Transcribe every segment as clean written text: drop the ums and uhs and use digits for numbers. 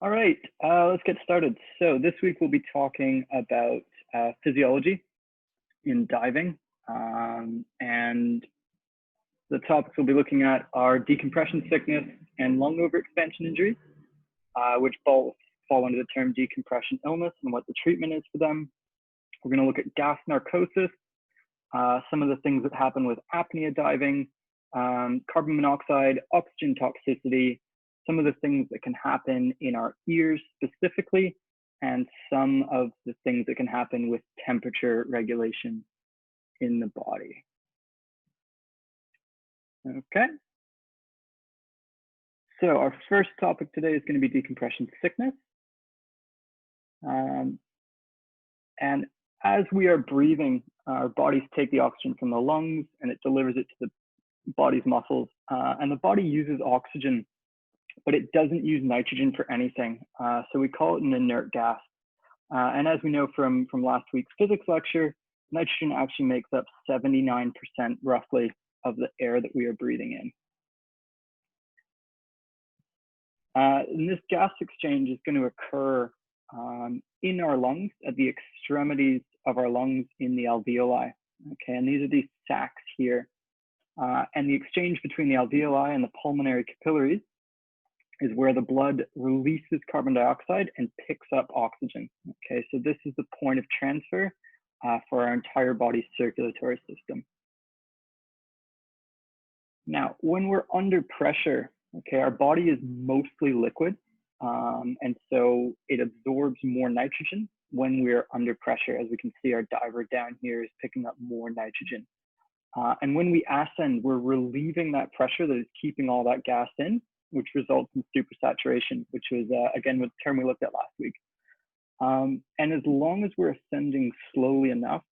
All right, let's get started. So this week we'll be talking about physiology in diving, and the topics we'll be looking at are decompression sickness and lung overexpansion injuries, which both fall under the term decompression illness and what the treatment is for them. We're going to look at gas narcosis, some of the things that happen with apnea diving, carbon monoxide, oxygen toxicity, some of the things that can happen in our ears specifically, and some of the things that can happen with temperature regulation in the body. Okay. So our first topic today is going to be decompression sickness. And as we are breathing, our bodies take the oxygen from the lungs and it delivers it to the body's muscles. And the body uses oxygen, but it doesn't use nitrogen for anything. So we call it an inert gas. And as we know from last week's physics lecture, nitrogen actually makes up 79% roughly of the air that we are breathing in. And this gas exchange is going to occur in our lungs, at the extremities of our lungs in the alveoli. Okay, and these are these sacs here. And the exchange between the alveoli and the pulmonary capillaries is where the blood releases carbon dioxide and picks up oxygen. Okay, so this is the point of transfer for our entire body's circulatory system. Now, when we're under pressure, okay, our body is mostly liquid, and so it absorbs more nitrogen when we're under pressure. As we can see, our diver down here is picking up more nitrogen. And when we ascend, we're relieving that pressure that is keeping all that gas in, which results in supersaturation, which was, again, the term we looked at last week. And as long as we're ascending slowly enough,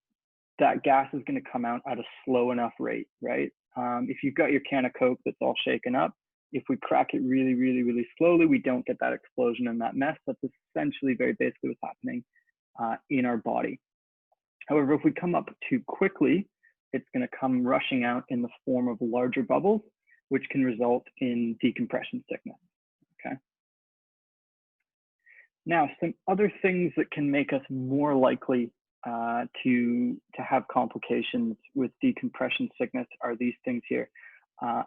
that gas is going to come out at a slow enough rate, right? If you've got your can of Coke that's all shaken up, if we crack it really, really, really slowly, we don't get that explosion and that mess. That's essentially very basically what's happening in our body. However, if we come up too quickly, it's going to come rushing out in the form of larger bubbles, which can result in decompression sickness, okay? Now, some other things that can make us more likely to have complications with decompression sickness are these things here.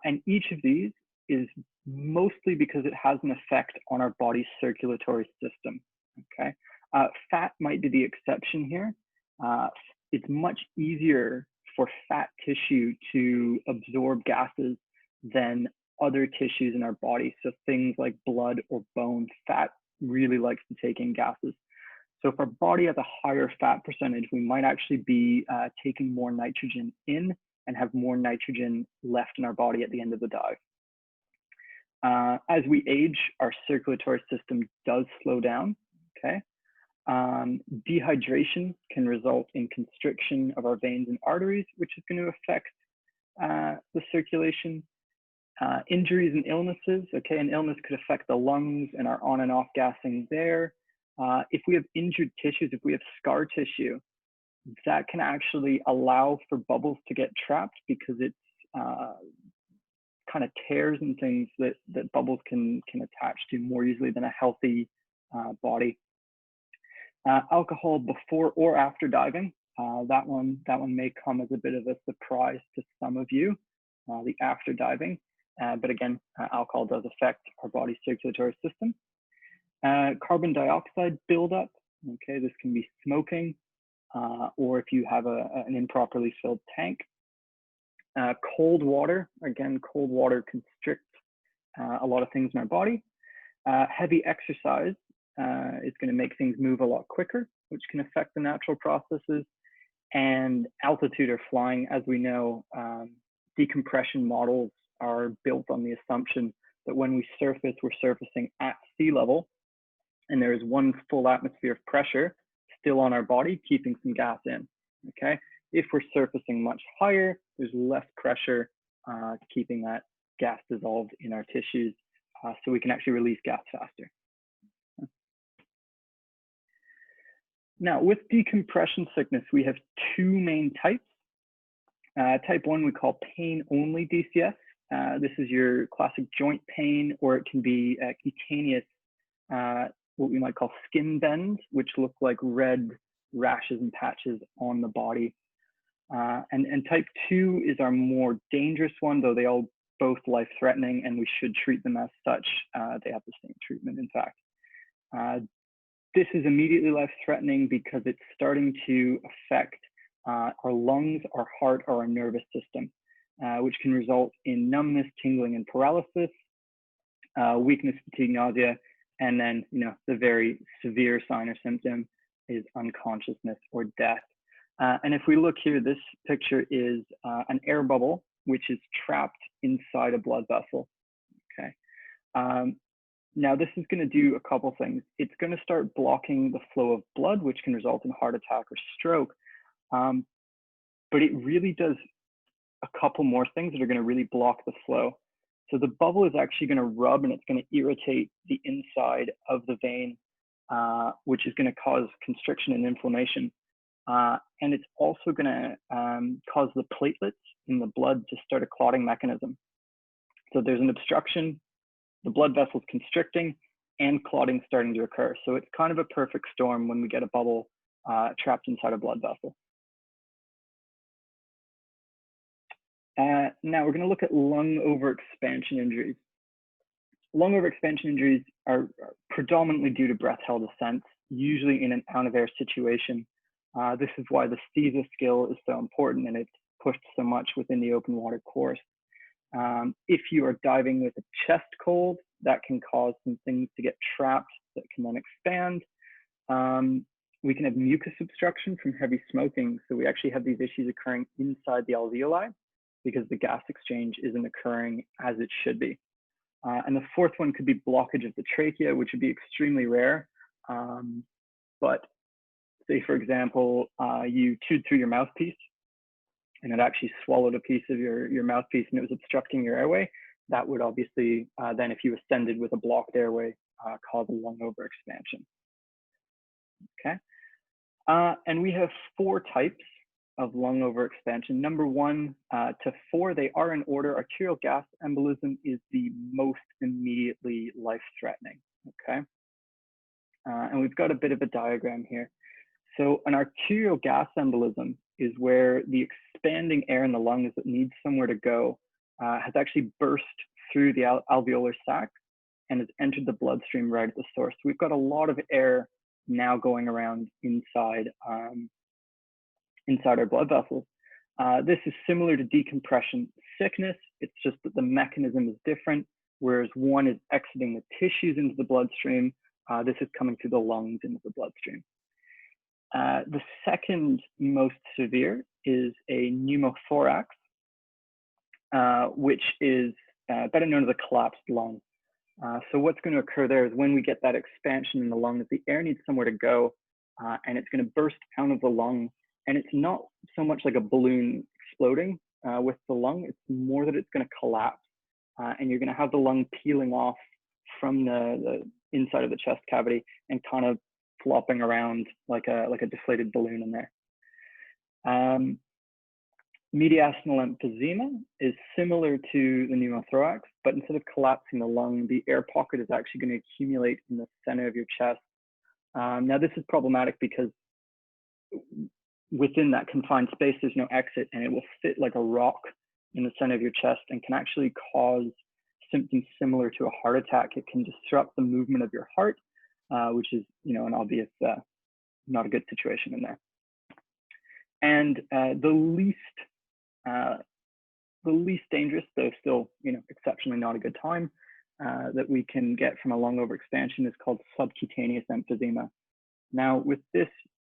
And each of these is mostly because it has an effect on our body's circulatory system, okay? Fat might be the exception here. It's much easier for fat tissue to absorb gases than other tissues in our body. So things like blood or bone, fat really likes to take in gases. So if our body has a higher fat percentage, we might actually be taking more nitrogen in and have more nitrogen left in our body at the end of the dive. As we age, our circulatory system does slow down, okay? Dehydration can result in constriction of our veins and arteries, which is going to affect the circulation. Injuries and illnesses, okay, an illness could affect the lungs and our on and off gassing there. If we have injured tissues, if we have scar tissue, that can actually allow for bubbles to get trapped because it's kind of tears and things that bubbles can attach to more easily than a healthy body. Alcohol before or after diving, that one may come as a bit of a surprise to some of you, the after diving. But again, alcohol does affect our body's circulatory system. Carbon dioxide buildup, okay, this can be smoking, or if you have an improperly filled tank. Cold water, again, cold water constricts a lot of things in our body. Heavy exercise is going to make things move a lot quicker, which can affect the natural processes. And altitude or flying, as we know, decompression models are built on the assumption that when we surface, we're surfacing at sea level, and there is one full atmosphere of pressure still on our body, keeping some gas in, okay? If we're surfacing much higher, there's less pressure keeping that gas dissolved in our tissues, so we can actually release gas faster. Now, with decompression sickness, we have two main types. Type 1 we call pain-only DCS. This is your classic joint pain, or it can be cutaneous what we might call skin bends, which look like red rashes and patches on the body. And type 2 is our more dangerous one, though they all both life-threatening, and we should treat them as such. They have the same treatment, in fact. This is immediately life-threatening because it's starting to affect our lungs, our heart, or our nervous system, which can result in numbness, tingling, and paralysis, weakness, fatigue, nausea, and then, the very severe sign or symptom is unconsciousness or death. And if we look here, this picture is an air bubble, which is trapped inside a blood vessel. Okay. Now, this is going to do a couple things. It's going to start blocking the flow of blood, which can result in heart attack or stroke. But it really does a couple more things that are going to really block the flow. So the bubble is actually going to rub and it's going to irritate the inside of the vein, which is going to cause constriction and inflammation. And it's also going to cause the platelets in the blood to start a clotting mechanism. So there's an obstruction, the blood vessels constricting, and clotting starting to occur. So it's kind of a perfect storm when we get a bubble trapped inside a blood vessel. Now we're going to look at lung overexpansion injuries. Lung overexpansion injuries are predominantly due to breath-held ascents, usually in an out-of-air situation. This is why the STISA skill is so important and it's pushed so much within the open water course. If you are diving with a chest cold, that can cause some things to get trapped that can then expand. We can have mucus obstruction from heavy smoking. So we actually have these issues occurring inside the alveoli because the gas exchange isn't occurring as it should be. And the fourth one could be blockage of the trachea, which would be extremely rare. But say, for example, you chewed through your mouthpiece and it actually swallowed a piece of your mouthpiece and it was obstructing your airway. That would obviously, then if you ascended with a blocked airway, cause a lung overexpansion. Okay. And we have 4 types of lung overexpansion. Number 1 to 4, they are in order. Arterial gas embolism is the most immediately life-threatening, okay? And we've got a bit of a diagram here. So an arterial gas embolism is where the expanding air in the lungs that needs somewhere to go has actually burst through the alveolar sac and has entered the bloodstream right at the source. So we've got a lot of air now going around inside our blood vessels. This is similar to decompression sickness. It's just that the mechanism is different. Whereas one is exiting the tissues into the bloodstream, this is coming through the lungs into the bloodstream. The second most severe is a pneumothorax, which is better known as a collapsed lung. So what's going to occur there is when we get that expansion in the lungs, the air needs somewhere to go, and it's going to burst out of the lung. And it's not so much like a balloon exploding with the lung, it's more that it's going to collapse. And you're going to have the lung peeling off from the inside of the chest cavity and kind of flopping around like a deflated balloon in there. Mediastinal emphysema is similar to the pneumothorax, but instead of collapsing the lung, the air pocket is actually going to accumulate in the center of your chest. Now, this is problematic because within that confined space, there's no exit, and it will sit like a rock in the center of your chest and can actually cause symptoms similar to a heart attack. It can disrupt the movement of your heart, which is, an obvious, not a good situation in there. And the least dangerous, though still, exceptionally not a good time, that we can get from a lung overexpansion is called subcutaneous emphysema. Now, with this,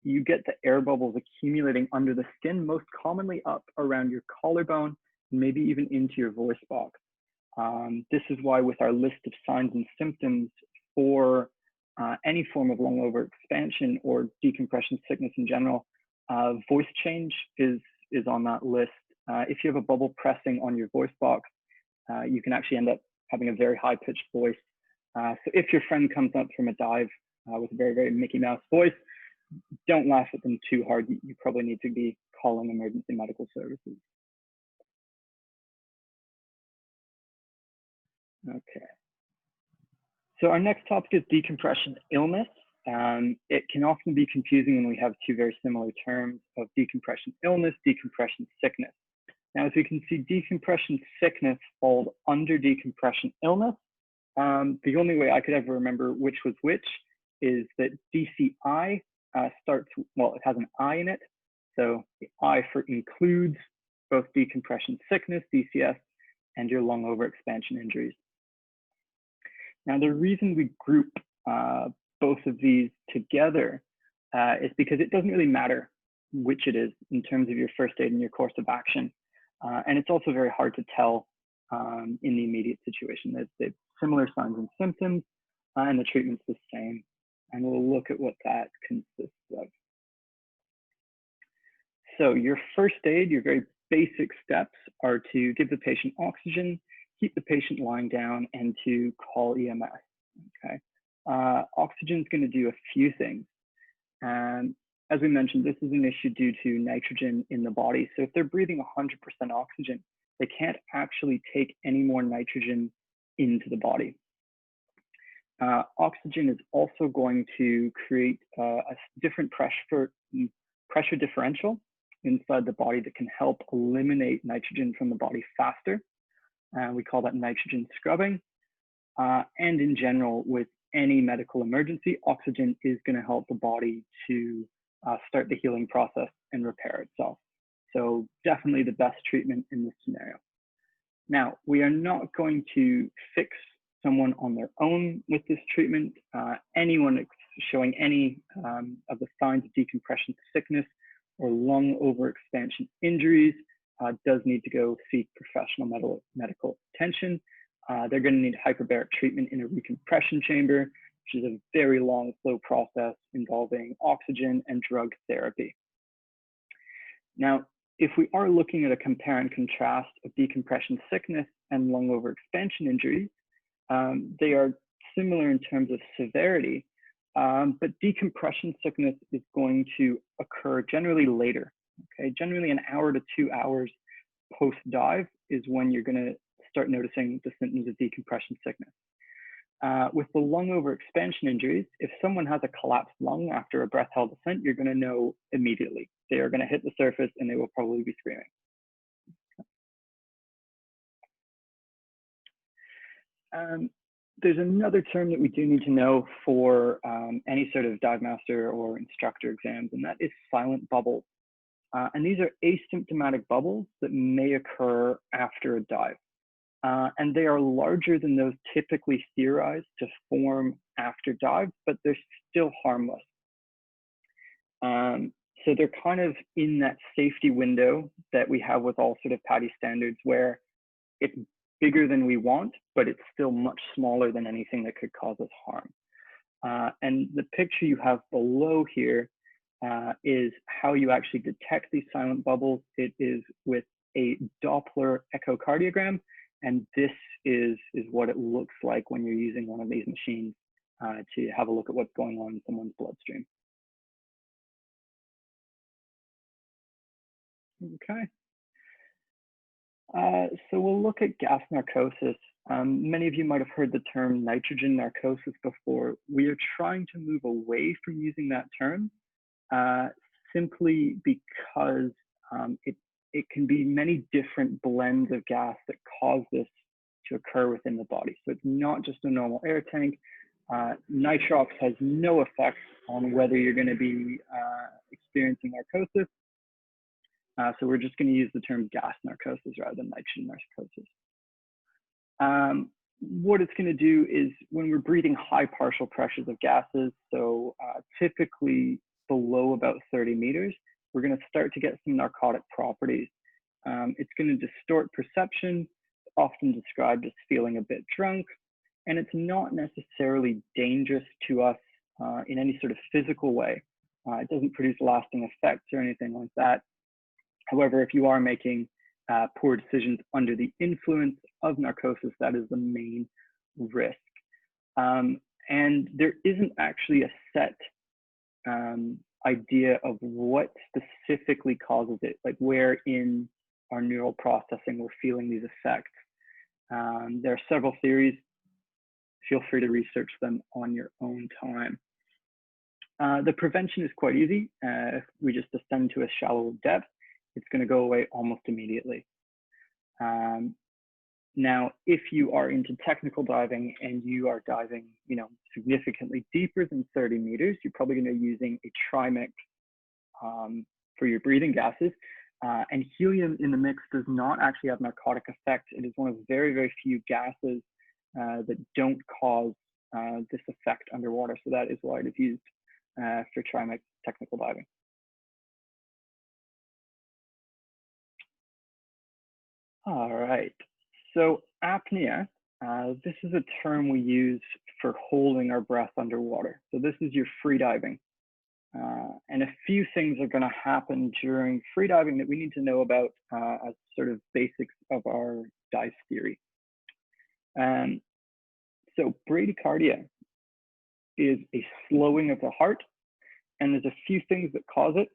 you get the air bubbles accumulating under the skin, most commonly up around your collarbone, maybe even into your voice box. This is why with our list of signs and symptoms for any form of lung overexpansion or decompression sickness in general, voice change is on that list. If you have a bubble pressing on your voice box, you can actually end up having a very high-pitched voice. So if your friend comes up from a dive with a very, very Mickey Mouse voice, don't laugh at them too hard. You probably need to be calling emergency medical services. Okay. So our next topic is decompression illness. It can often be confusing when we have two very similar terms of decompression illness, decompression sickness. Now, as we can see, decompression sickness falls under decompression illness. The only way I could ever remember which was which is that DCI starts, well, it has an I in it. So the I for includes both decompression sickness, DCS, and your lung overexpansion injuries. Now, the reason we group both of these together is because it doesn't really matter which it is in terms of your first aid and your course of action. And it's also very hard to tell in the immediate situation. There's similar signs and symptoms, and the treatment's the same. And we'll look at what that consists of. So your first aid, your very basic steps are to give the patient oxygen, keep the patient lying down, and to call EMS, okay? Oxygen is going to do a few things. And as we mentioned, this is an issue due to nitrogen in the body. So if they're breathing 100% oxygen, they can't actually take any more nitrogen into the body. Oxygen is also going to create a different pressure differential inside the body that can help eliminate nitrogen from the body faster. We call that nitrogen scrubbing. And in general, with any medical emergency, oxygen is going to help the body to start the healing process and repair itself. So definitely the best treatment in this scenario. Now, we are not going to fix someone on their own with this treatment. Anyone showing any of the signs of decompression sickness or lung overexpansion injuries does need to go seek professional medical attention. They're going to need hyperbaric treatment in a recompression chamber, which is a very long, slow process involving oxygen and drug therapy. Now, if we are looking at a compare and contrast of decompression sickness and lung overexpansion injuries, they are similar in terms of severity, but decompression sickness is going to occur generally later. Okay, generally an hour to 2 hours post-dive is when you're going to start noticing the symptoms of decompression sickness. With the lung overexpansion injuries, if someone has a collapsed lung after a breath-held descent, you're going to know immediately. They are going to hit the surface and they will probably be screaming. There's another term that we do need to know for any sort of dive master or instructor exams, and that is silent bubbles. And these are asymptomatic bubbles that may occur after a dive. And they are larger than those typically theorized to form after dives, but they're still harmless. So they're kind of in that safety window that we have with all sort of PADI standards, where it's bigger than we want, but it's still much smaller than anything that could cause us harm. And the picture you have below here is how you actually detect these silent bubbles. It is with a Doppler echocardiogram, and this is what it looks like when you're using one of these machines to have a look at what's going on in someone's bloodstream. Okay. So we'll look at gas narcosis. Many of you might have heard the term nitrogen narcosis before. We are trying to move away from using that term simply because it can be many different blends of gas that cause this to occur within the body. So it's not just a normal air tank. Nitrox has no effect on whether you're going to be experiencing narcosis. So we're just going to use the term gas narcosis rather than nitrogen narcosis. What it's going to do is when we're breathing high partial pressures of gases, so typically below about 30 meters, we're going to start to get some narcotic properties. It's going to distort perception, often described as feeling a bit drunk, and it's not necessarily dangerous to us in any sort of physical way. It doesn't produce lasting effects or anything like that. However, if you are making poor decisions under the influence of narcosis, that is the main risk. And there isn't actually a set idea of what specifically causes it, like where in our neural processing we're feeling these effects. There are several theories. feel free to research them on your own time. The prevention is quite easy. If we just descend to a shallow depth, it's going to go away almost immediately. Now, if you are into technical diving and you are diving, significantly deeper than 30 meters, you're probably going to be using a trimix for your breathing gases. And helium in the mix does not actually have narcotic effect. It is one of the very, very few gases that don't cause this effect underwater. So that is why it is used for trimix technical diving. All right. So apnea, this is a term we use for holding our breath underwater. So this is your free diving. And a few things are going to happen during free diving that we need to know about as sort of basics of our dive theory. So bradycardia is a slowing of the heart, and there's a few things that cause it,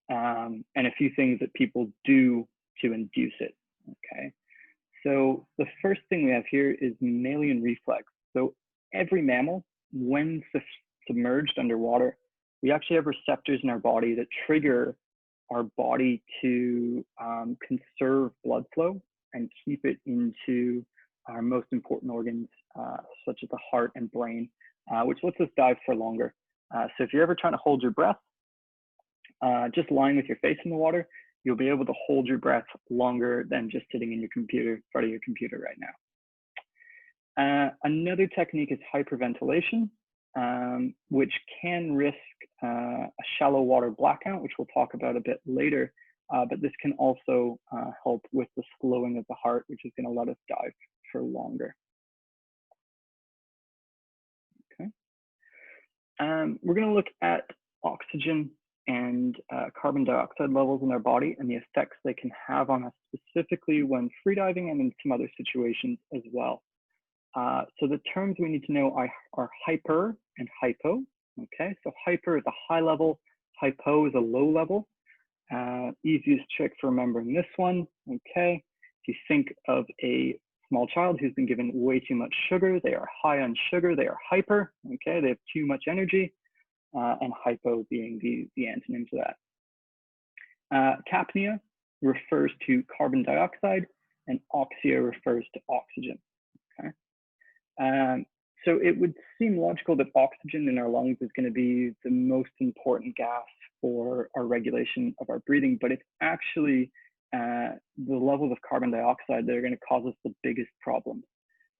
and a few things that people do to induce it. Okay. So the first thing we have here is mammalian reflex. So every mammal, when submerged underwater, we actually have receptors in our body that trigger our body to conserve blood flow and keep it into our most important organs, such as the heart and brain, which lets us dive for longer. So if you're ever trying to hold your breath, just lying with your face in the water, you'll be able to hold your breath longer than just sitting in your computer, in front of your computer right now. Another technique is hyperventilation, which can risk a shallow water blackout, which we'll talk about a bit later. But this can also help with the slowing of the heart, which is going to let us dive for longer. Okay. We're going to look at oxygen and carbon dioxide levels in our body and the effects they can have on us, specifically when freediving and in some other situations as well. So the terms we need to know are hyper and hypo. Okay, so hyper is a high level, hypo is a low level. Easiest trick for remembering this one. Okay, if you think of a small child who's been given way too much sugar, they are high on sugar, they are hyper. Okay, they have too much energy. And hypo being the antonym to that. Capnia refers to carbon dioxide, and oxia refers to oxygen. Okay. So it would seem logical that oxygen in our lungs is going to be the most important gas for our regulation of our breathing, but it's actually the levels of carbon dioxide that are going to cause us the biggest problems.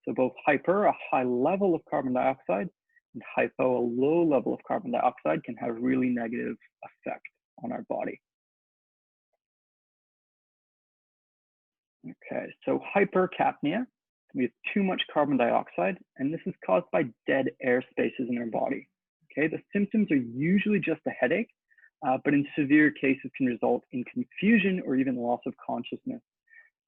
So both hyper, a high level of carbon dioxide, and hypo, a low level of carbon dioxide, can have really negative effect on our body. Okay, so hypercapnia, we have too much carbon dioxide, and this is caused by dead air spaces in our body. Okay, the symptoms are usually just a headache, but in severe cases can result in confusion or even loss of consciousness.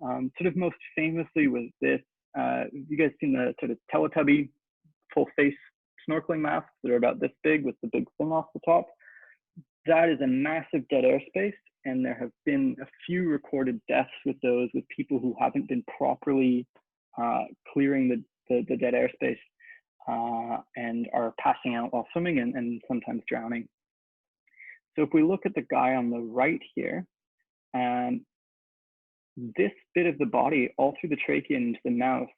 Sort of most famously was this, you guys seen the sort of Teletubby full face snorkeling masks that are about this big with the big thing off the top? That is a massive dead airspace, and there have been a few recorded deaths with those, with people who haven't been properly clearing the dead airspace and are passing out while swimming and sometimes drowning. So if we look at the guy on the right here, this bit of the body, all through the trachea and into the mouth,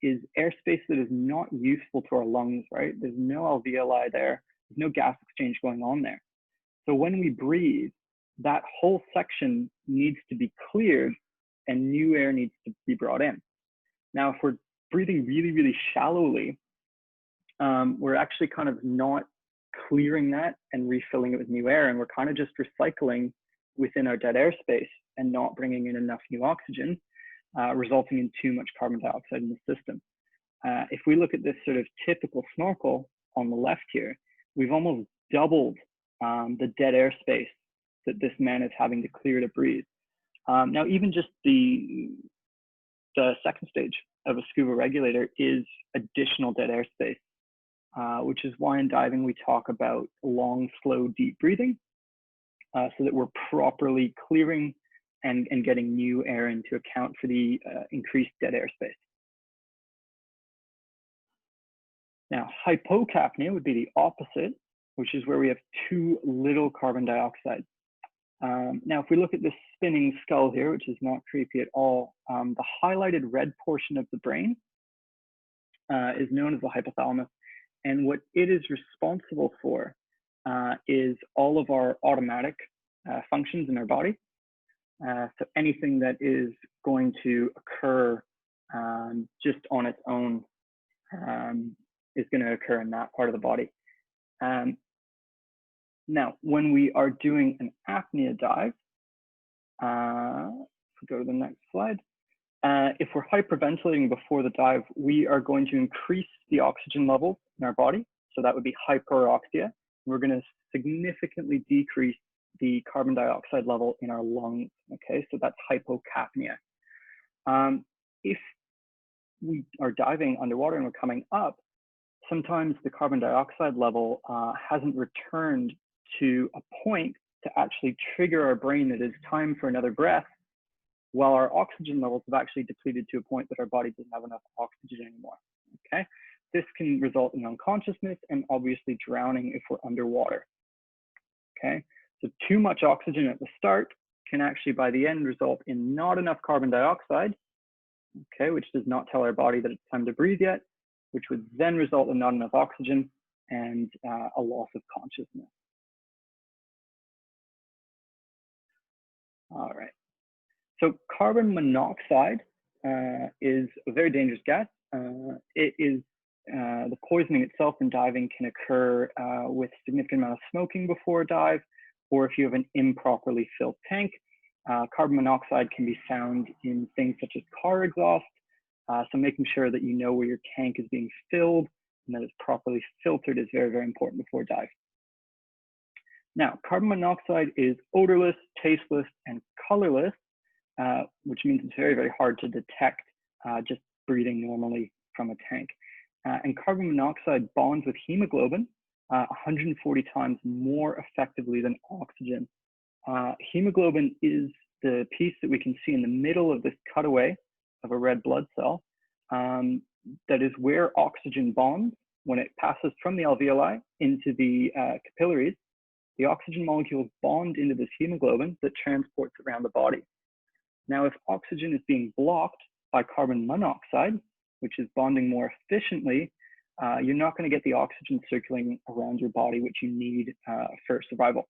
is airspace that is not useful to our lungs, right? There's no alveoli there, there's no gas exchange going on there. So when we breathe, that whole section needs to be cleared and new air needs to be brought in. Now, if we're breathing really, really shallowly, we're actually kind of not clearing that and refilling it with new air, and we're kind of just recycling within our dead airspace and not bringing in enough new oxygen, resulting in too much carbon dioxide in the system. If we look at this sort of typical snorkel on the left here, we've almost doubled the dead airspace that this man is having to clear to breathe. Now, even just the second stage of a scuba regulator is additional dead airspace, which is why in diving we talk about long, slow, deep breathing, so that we're properly clearing and getting new air in to account for the increased dead airspace. Now, hypocapnia would be the opposite, which is where we have too little carbon dioxide. Now, if we look at this spinning skull here, which is not creepy at all, the highlighted red portion of the brain is known as the hypothalamus. And what it is responsible for is all of our automatic functions in our body. So anything that is going to occur just on its own is going to occur in that part of the body. Now, when we are doing an apnea dive, go to the next slide. If we're hyperventilating before the dive, we are going to increase the oxygen levels in our body. So that would be hyperoxia. We're going to significantly decrease the carbon dioxide level in our lungs. Okay, so that's hypocapnia. If we are diving underwater and we're coming up, sometimes the carbon dioxide level hasn't returned to a point to actually trigger our brain that it's time for another breath, while our oxygen levels have actually depleted to a point that our body doesn't have enough oxygen anymore. Okay, this can result in unconsciousness and obviously drowning if we're underwater. Okay, so too much oxygen at the start can actually by the end result in not enough carbon dioxide, okay, which does not tell our body that it's time to breathe yet, which would then result in not enough oxygen and a loss of consciousness. All right. So carbon monoxide is a very dangerous gas. It is the poisoning itself in diving can occur with significant amount of smoking before a dive, or if you have an improperly filled tank. Carbon monoxide can be found in things such as car exhaust. So making sure that you know where your tank is being filled and that it's properly filtered is very, very important before a dive. Now, carbon monoxide is odorless, tasteless, and colorless, which means it's very, very hard to detect just breathing normally from a tank. And carbon monoxide bonds with hemoglobin 140 times more effectively than oxygen. Hemoglobin is the piece that we can see in the middle of this cutaway of a red blood cell. That is where oxygen bonds when it passes from the alveoli into the capillaries. The oxygen molecules bond into this hemoglobin that transports around the body. Now, if oxygen is being blocked by carbon monoxide, which is bonding more efficiently, you're not going to get the oxygen circulating around your body, which you need for survival.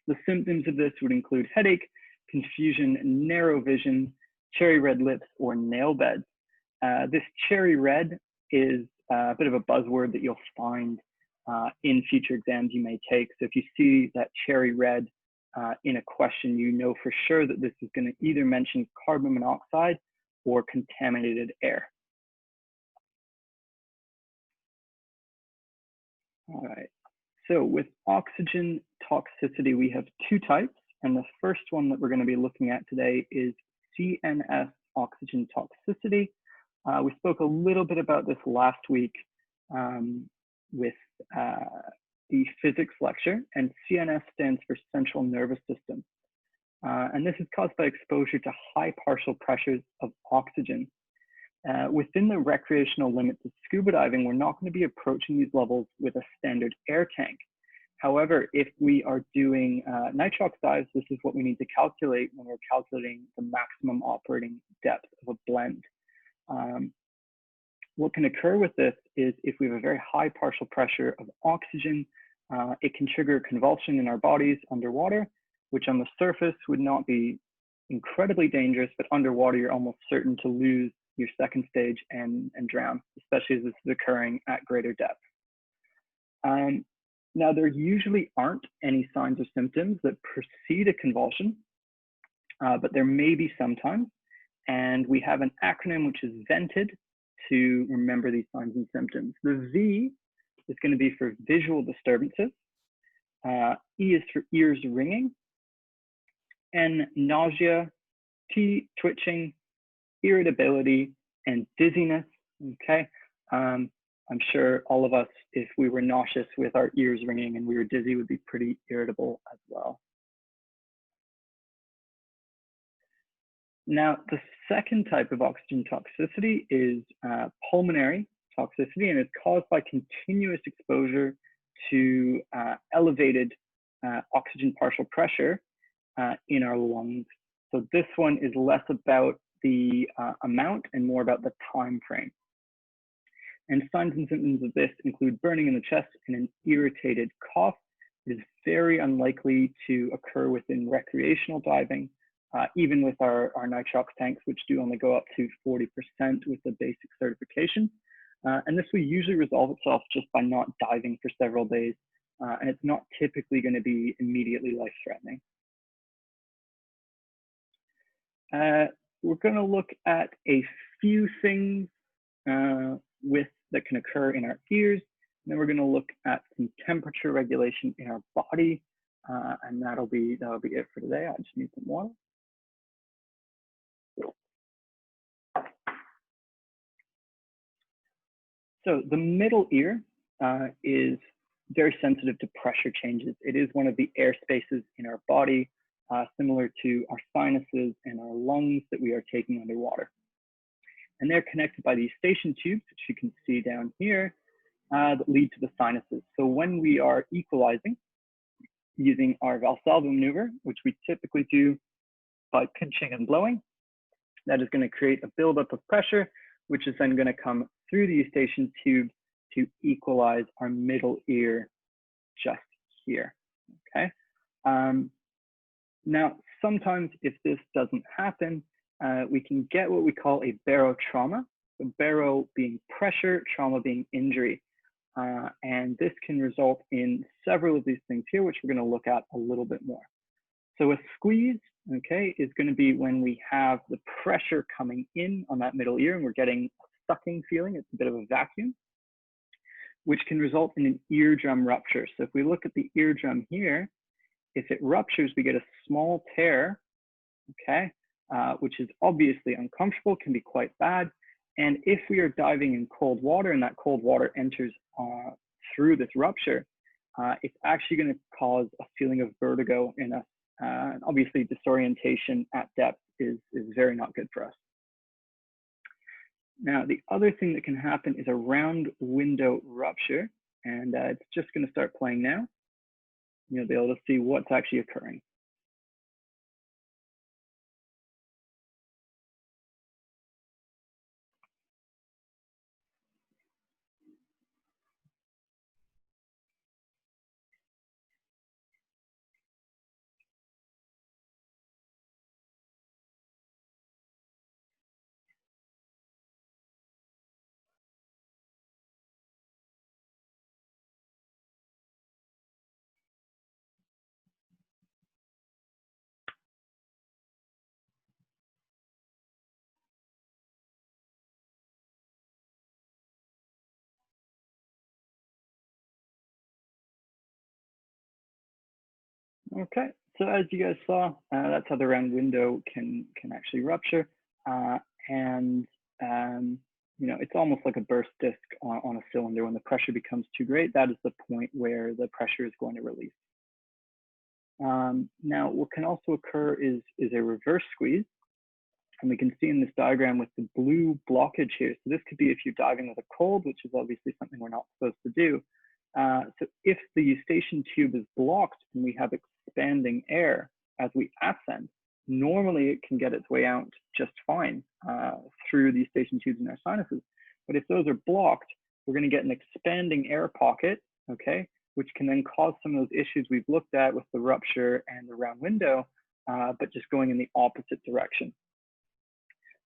The symptoms of this would include headache, confusion, narrow vision, cherry red lips, or nail beds. This cherry red is a bit of a buzzword that you'll find in future exams you may take. So if you see that cherry red in a question, you know for sure that this is going to either mention carbon monoxide or contaminated air. All right, so with oxygen toxicity, we have two types. And the first one that we're going to be looking at today is CNS oxygen toxicity. We spoke a little bit about this last week with the physics lecture, and CNS stands for central nervous system. And this is caused by exposure to high partial pressures of oxygen. Within the recreational limits of scuba diving, we're not going to be approaching these levels with a standard air tank. However, if we are doing nitrox dives, this is what we need to calculate when we're calculating the maximum operating depth of a blend. What can occur with this is if we have a very high partial pressure of oxygen, it can trigger convulsion in our bodies underwater, which on the surface would not be incredibly dangerous, but underwater you're almost certain to lose your second stage and drown, especially as this is occurring at greater depth. Now, there usually aren't any signs or symptoms that precede a convulsion, but there may be sometimes. And we have an acronym which is VENTED to remember these signs and symptoms. The V is going to be for visual disturbances. E is for ears ringing. N, nausea. T, twitching, irritability, and dizziness. Okay. I'm sure all of us, if we were nauseous with our ears ringing and we were dizzy, would be pretty irritable as well. Now, the second type of oxygen toxicity is pulmonary toxicity, and it's caused by continuous exposure to elevated oxygen partial pressure in our lungs. So this one is less about the amount and more about the time frame. And signs and symptoms of this include burning in the chest and an irritated cough. It is very unlikely to occur within recreational diving, even with our nitrox tanks, which do only go up to 40% with the basic certification. And this will usually resolve itself just by not diving for several days. And it's not typically going to be immediately life-threatening. We're going to look at a few things that can occur in our ears. And then we're going to look at some temperature regulation in our body. And that'll be it for today. I just need some water. So the middle ear is very sensitive to pressure changes. It is one of the air spaces in our body, similar to our sinuses and our lungs that we are taking underwater. And they're connected by these station tubes, which you can see down here, that lead to the sinuses. So when we are equalizing using our Valsalva maneuver, which we typically do by pinching and blowing, that is going to create a buildup of pressure, which is then going to come through the eustachian tube to equalize our middle ear just here, okay? Now, sometimes if this doesn't happen, we can get what we call a barotrauma, so baro being pressure, trauma being injury. And this can result in several of these things here, which we're going to look at a little bit more. So a squeeze, okay, is going to be when we have the pressure coming in on that middle ear and we're getting a sucking feeling. It's a bit of a vacuum, which can result in an eardrum rupture. So if we look at the eardrum here, if it ruptures, we get a small tear, okay, which is obviously uncomfortable, can be quite bad. And if we are diving in cold water and that cold water enters through this rupture, it's actually going to cause a feeling of vertigo in us. Obviously, disorientation at depth is very not good for us. Now, the other thing that can happen is a round window rupture, and it's just going to start playing now. You'll be able to see what's actually occurring. Okay, so as you guys saw, that's how the round window can actually rupture. You know, it's almost like a burst disc on a cylinder. When the pressure becomes too great, that is the point where the pressure is going to release. Now, what can also occur is a reverse squeeze. And we can see in this diagram with the blue blockage here. So this could be if you're diving with a cold, which is obviously something we're not supposed to do. So if the eustachian tube is blocked and we have expanding air as we ascend, normally it can get its way out just fine through the eustachian tubes in our sinuses. But if those are blocked, we're going to get an expanding air pocket, okay, which can then cause some of those issues we've looked at with the rupture and the round window, but just going in the opposite direction.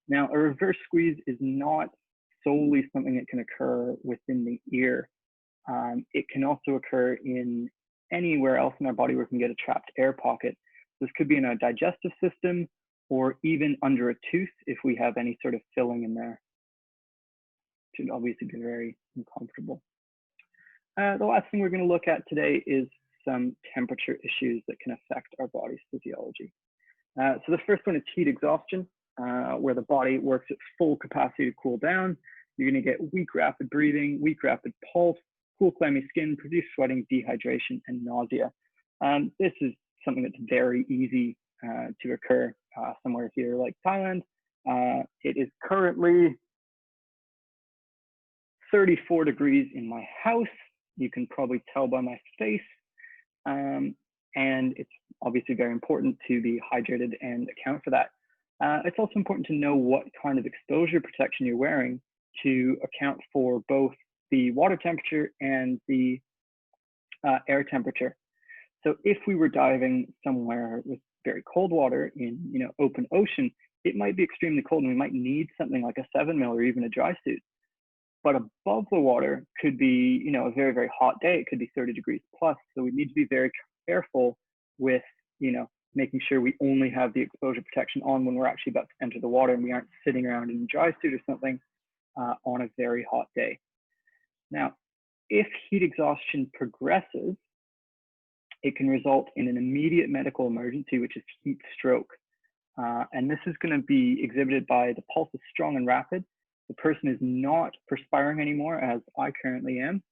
Now, a reverse squeeze is not solely something that can occur within the ear. It can also occur in anywhere else in our body where we can get a trapped air pocket. This could be in our digestive system or even under a tooth if we have any sort of filling in there. It should obviously be very uncomfortable. The last thing we're going to look at today is some temperature issues that can affect our body's physiology. So the first one is heat exhaustion, where the body works at full capacity to cool down. You're going to get weak, rapid breathing, weak, rapid pulse, cool, clammy skin, produce sweating, dehydration, and nausea. This is something that's very easy to occur somewhere here like Thailand. It is currently 34 degrees in my house. You can probably tell by my face. And it's obviously very important to be hydrated and account for that. It's also important to know what kind of exposure protection you're wearing to account for both the water temperature and the air temperature. So if we were diving somewhere with very cold water in, open ocean, it might be extremely cold and we might need something like a 7 mil or even a dry suit. But above the water could be, a very, very hot day. It could be 30 degrees plus. So we need to be very careful with, making sure we only have the exposure protection on when we're actually about to enter the water and we aren't sitting around in a dry suit or something on a very hot day. Now, if heat exhaustion progresses, it can result in an immediate medical emergency, which is heat stroke. And this is going to be exhibited by the pulse is strong and rapid. The person is not perspiring anymore, as I currently am.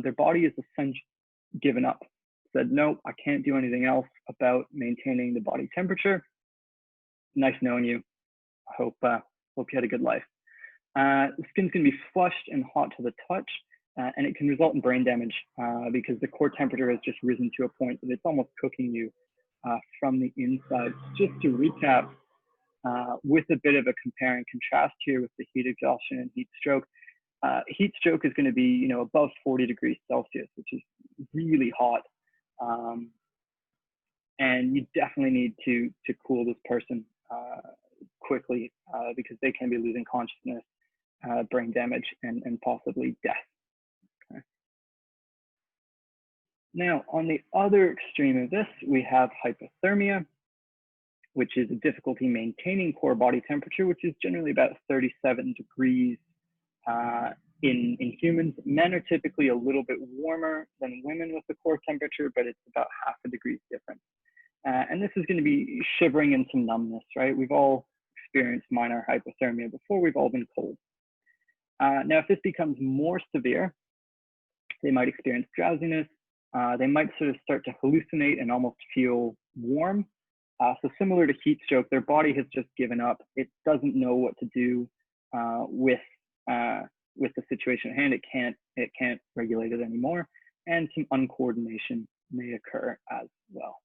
Their body is essentially given up, said, no, I can't do anything else about maintaining the body temperature. Nice knowing you. I hope you had a good life. The skin's going to be flushed and hot to the touch, and it can result in brain damage because the core temperature has just risen to a point that it's almost cooking you from the inside. Just to recap, with a bit of a compare and contrast here with the heat exhaustion and heat stroke is going to be, above 40 degrees Celsius, which is really hot. And you definitely need to cool this person quickly because they can be losing consciousness, brain damage, and possibly death. Okay. Now, on the other extreme of this, we have hypothermia, which is a difficulty maintaining core body temperature, which is generally about 37 degrees in humans. Men are typically a little bit warmer than women with the core temperature, but it's about half a degree difference. And this is going to be shivering and some numbness, right? We've all experienced minor hypothermia before. We've all been cold. Now, if this becomes more severe, they might experience drowsiness. They might sort of start to hallucinate and almost feel warm. So similar to heat stroke, their body has just given up. It doesn't know what to do with the situation at hand. It can't regulate it anymore, and some uncoordination may occur as well.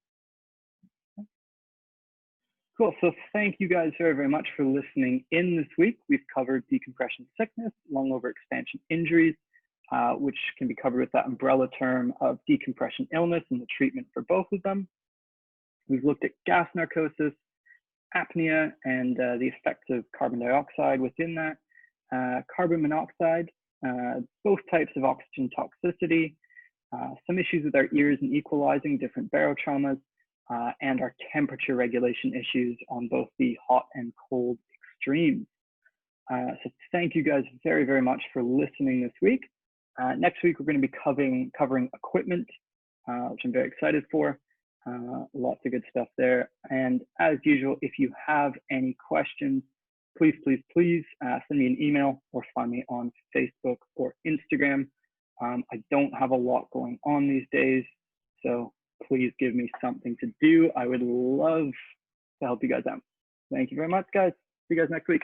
Cool. So thank you guys very, very much for listening in this week. We've covered decompression sickness, lung overexpansion injuries, which can be covered with that umbrella term of decompression illness and the treatment for both of them. We've looked at gas narcosis, apnea, and the effects of carbon dioxide within that, carbon monoxide, both types of oxygen toxicity, some issues with our ears and equalizing, different barotraumas, and our temperature regulation issues on both the hot and cold extremes. So thank you guys very, very much for listening this week. Next week, we're going to be covering equipment, which I'm very excited for. Lots of good stuff there. And as usual, if you have any questions, please send me an email or find me on Facebook or Instagram. I don't have a lot going on these days, so please give me something to do. I would love to help you guys out. Thank you very much, guys. See you guys next week.